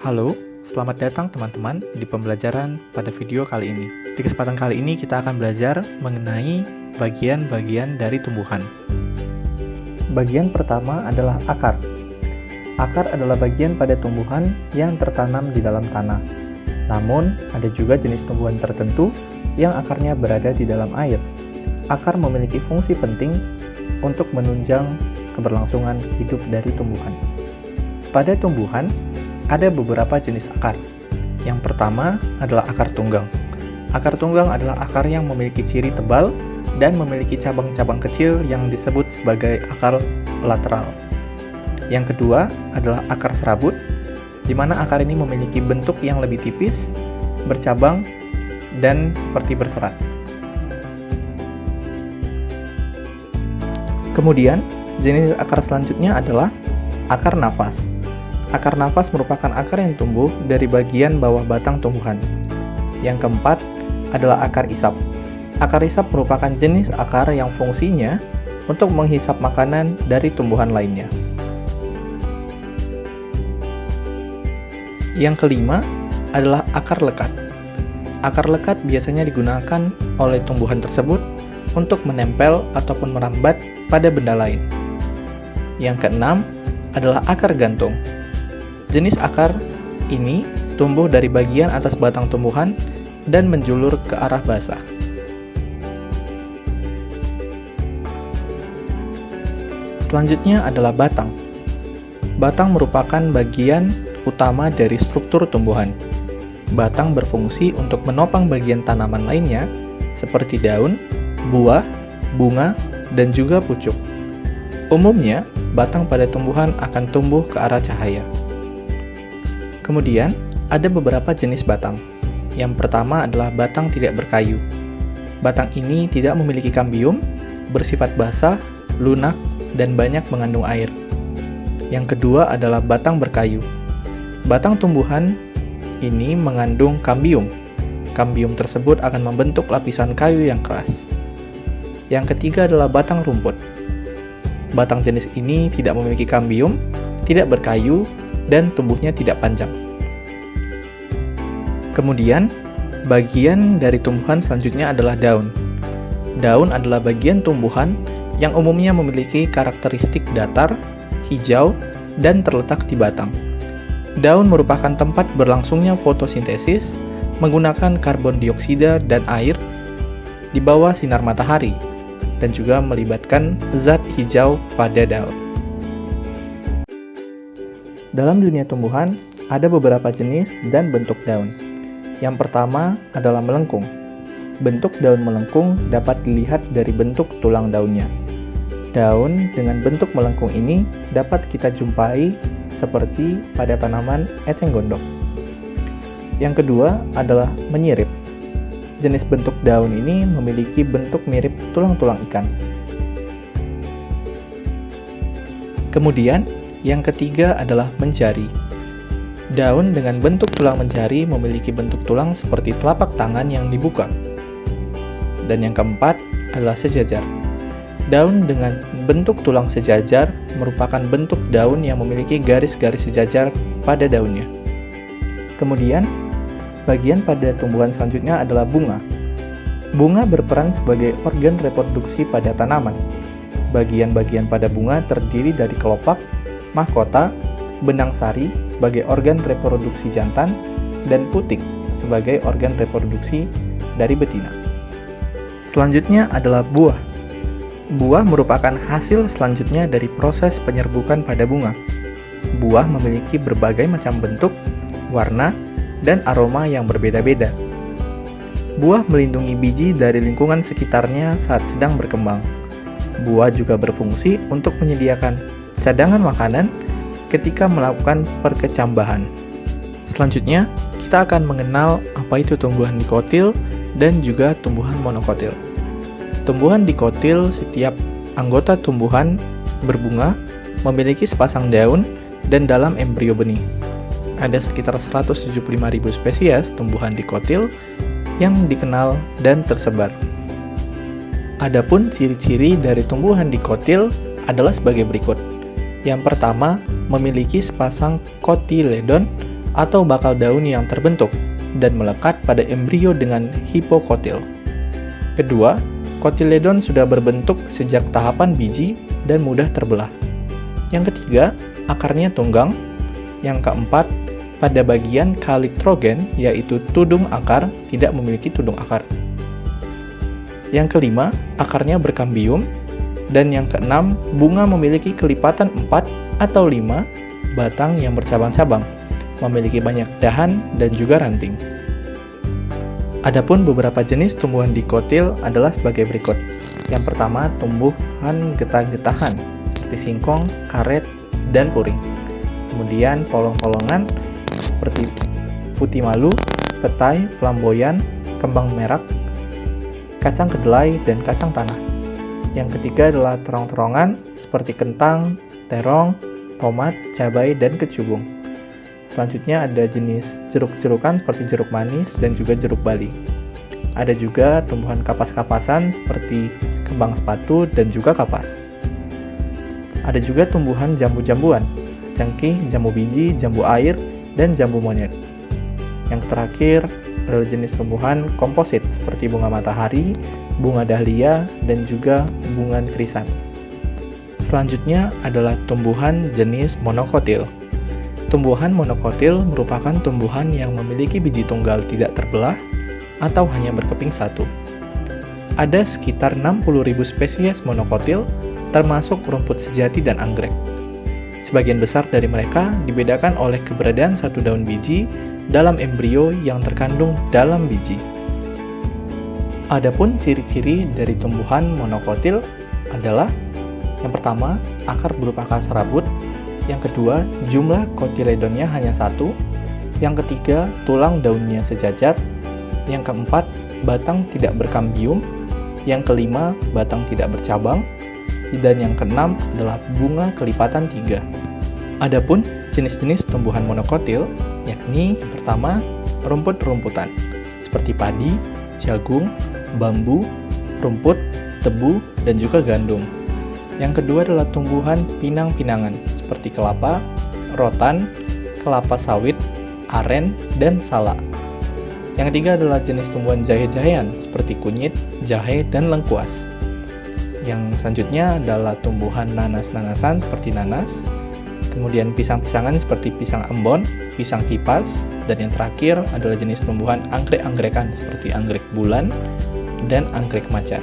Halo, selamat datang teman-teman di pembelajaran pada video kali ini. Di kesempatan kali ini kita akan belajar mengenai bagian-bagian dari tumbuhan. Bagian pertama adalah akar. Akar adalah bagian pada tumbuhan yang tertanam di dalam tanah. Namun, ada juga jenis tumbuhan tertentu yang akarnya berada di dalam air. Akar memiliki fungsi penting untuk menunjang keberlangsungan hidup dari tumbuhan. Pada tumbuhan, ada beberapa jenis akar. Yang pertama adalah akar tunggang. Akar tunggang adalah akar yang memiliki ciri tebal dan memiliki cabang-cabang kecil yang disebut sebagai akar lateral. Yang kedua adalah akar serabut, di mana akar ini memiliki bentuk yang lebih tipis, bercabang, dan seperti berserat. Kemudian, jenis akar selanjutnya adalah akar nafas. Akar nafas merupakan akar yang tumbuh dari bagian bawah batang tumbuhan. Yang keempat adalah akar isap. Akar isap merupakan jenis akar yang fungsinya untuk menghisap makanan dari tumbuhan lainnya. Yang kelima adalah akar lekat. Akar lekat biasanya digunakan oleh tumbuhan tersebut untuk menempel ataupun merambat pada benda lain. Yang keenam adalah akar gantung. Jenis akar ini tumbuh dari bagian atas batang tumbuhan dan menjulur ke arah basah. Selanjutnya adalah batang. Batang merupakan bagian utama dari struktur tumbuhan. Batang berfungsi untuk menopang bagian tanaman lainnya seperti daun, buah, bunga, dan juga pucuk. Umumnya, batang pada tumbuhan akan tumbuh ke arah cahaya. Kemudian, ada beberapa jenis batang. Yang pertama adalah batang tidak berkayu. Batang ini tidak memiliki kambium, bersifat basah, lunak, dan banyak mengandung air. Yang kedua adalah batang berkayu. Batang tumbuhan ini mengandung kambium. Kambium tersebut akan membentuk lapisan kayu yang keras. Yang ketiga adalah batang rumput. Batang jenis ini tidak memiliki kambium, tidak berkayu, dan tumbuhnya tidak panjang. Kemudian, bagian dari tumbuhan selanjutnya adalah daun. Daun adalah bagian tumbuhan yang umumnya memiliki karakteristik datar, hijau, dan terletak di batang. Daun merupakan tempat berlangsungnya fotosintesis menggunakan karbon dioksida dan air di bawah sinar matahari, dan juga melibatkan zat hijau pada daun. Dalam dunia tumbuhan, ada beberapa jenis dan bentuk daun. Yang pertama adalah melengkung. Bentuk daun melengkung dapat dilihat dari bentuk tulang daunnya. Daun dengan bentuk melengkung ini dapat kita jumpai seperti pada tanaman eceng gondok. Yang kedua adalah menyirip. Jenis bentuk daun ini memiliki bentuk mirip tulang-tulang ikan. Kemudian, yang ketiga adalah mencari. Daun dengan bentuk tulang mencari memiliki bentuk tulang seperti telapak tangan yang dibuka. Dan yang keempat adalah sejajar. Daun dengan bentuk tulang sejajar merupakan bentuk daun yang memiliki garis-garis sejajar pada daunnya. Kemudian, bagian pada tumbuhan selanjutnya adalah bunga. Bunga berperan sebagai organ reproduksi pada tanaman. Bagian-bagian pada bunga terdiri dari kelopak, mahkota, benang sari sebagai organ reproduksi jantan, dan putik sebagai organ reproduksi dari betina. Selanjutnya adalah buah. Buah merupakan hasil selanjutnya dari proses penyerbukan pada bunga. Buah memiliki berbagai macam bentuk, warna, dan aroma yang berbeda-beda. Buah melindungi biji dari lingkungan sekitarnya saat sedang berkembang. Buah juga berfungsi untuk menyediakan cadangan makanan ketika melakukan perkecambahan. Selanjutnya, kita akan mengenal apa itu tumbuhan dikotil dan juga tumbuhan monokotil. Tumbuhan dikotil, setiap anggota tumbuhan berbunga memiliki sepasang daun dan dalam embrio benih. Ada sekitar 175.000 spesies tumbuhan dikotil yang dikenal dan tersebar. Adapun ciri-ciri dari tumbuhan dikotil adalah sebagai berikut. Yang pertama, memiliki sepasang kotiledon atau bakal daun yang terbentuk dan melekat pada embrio dengan hipokotil. Kedua, kotiledon sudah berbentuk sejak tahapan biji dan mudah terbelah. Yang ketiga, akarnya tunggang. Yang keempat, pada bagian kalitrogen, yaitu tudung akar, tidak memiliki tudung akar. Yang kelima, akarnya berkambium. Dan yang keenam, bunga memiliki kelipatan 4 atau 5 batang yang bercabang-cabang, memiliki banyak dahan dan juga ranting. Adapun beberapa jenis tumbuhan dikotil adalah sebagai berikut. Yang pertama, tumbuhan getah-getahan, seperti singkong, karet, dan puring. Kemudian polong-polongan, seperti putih malu, petai, flamboyan, kembang merak, kacang kedelai, dan kacang tanah. Yang ketiga adalah terong-terongan, seperti kentang, terong, tomat, cabai, dan kecubung. Selanjutnya ada jenis jeruk-jerukan seperti jeruk manis dan juga jeruk bali. Ada juga tumbuhan kapas-kapasan seperti kembang sepatu dan juga kapas. Ada juga tumbuhan jambu-jambuan, cengkih, jambu biji, jambu air, dan jambu monyet. Yang terakhir adalah jenis tumbuhan komposit seperti bunga matahari, bunga dahlia, dan juga bunga krisan. Selanjutnya adalah tumbuhan jenis monokotil. Tumbuhan monokotil merupakan tumbuhan yang memiliki biji tunggal tidak terbelah atau hanya berkeping satu. Ada sekitar 60.000 spesies monokotil, termasuk rumput sejati dan anggrek. Sebagian besar dari mereka dibedakan oleh keberadaan satu daun biji dalam embrio yang terkandung dalam biji. Adapun ciri-ciri dari tumbuhan monokotil adalah: yang pertama, akar berupa akar serabut. Yang kedua, jumlah kotiledonnya hanya satu. Yang ketiga, tulang daunnya sejajar. Yang keempat, batang tidak berkambium. Yang kelima, batang tidak bercabang. Dan yang keenam adalah bunga kelipatan 3. Adapun jenis-jenis tumbuhan monokotil, yakni yang pertama, rumput-rumputan, seperti padi, jagung, bambu, rumput, tebu, dan juga gandum. Yang kedua adalah tumbuhan pinang-pinangan, seperti kelapa, rotan, kelapa sawit, aren, dan salak. Yang ketiga adalah jenis tumbuhan jahe-jahean, seperti kunyit, jahe, dan lengkuas. Yang selanjutnya adalah tumbuhan nanas-nanasan seperti nanas, kemudian pisang-pisangan seperti pisang ambon, pisang kipas, dan yang terakhir adalah jenis tumbuhan anggrek-anggekan seperti anggrek bulan dan anggrek macan.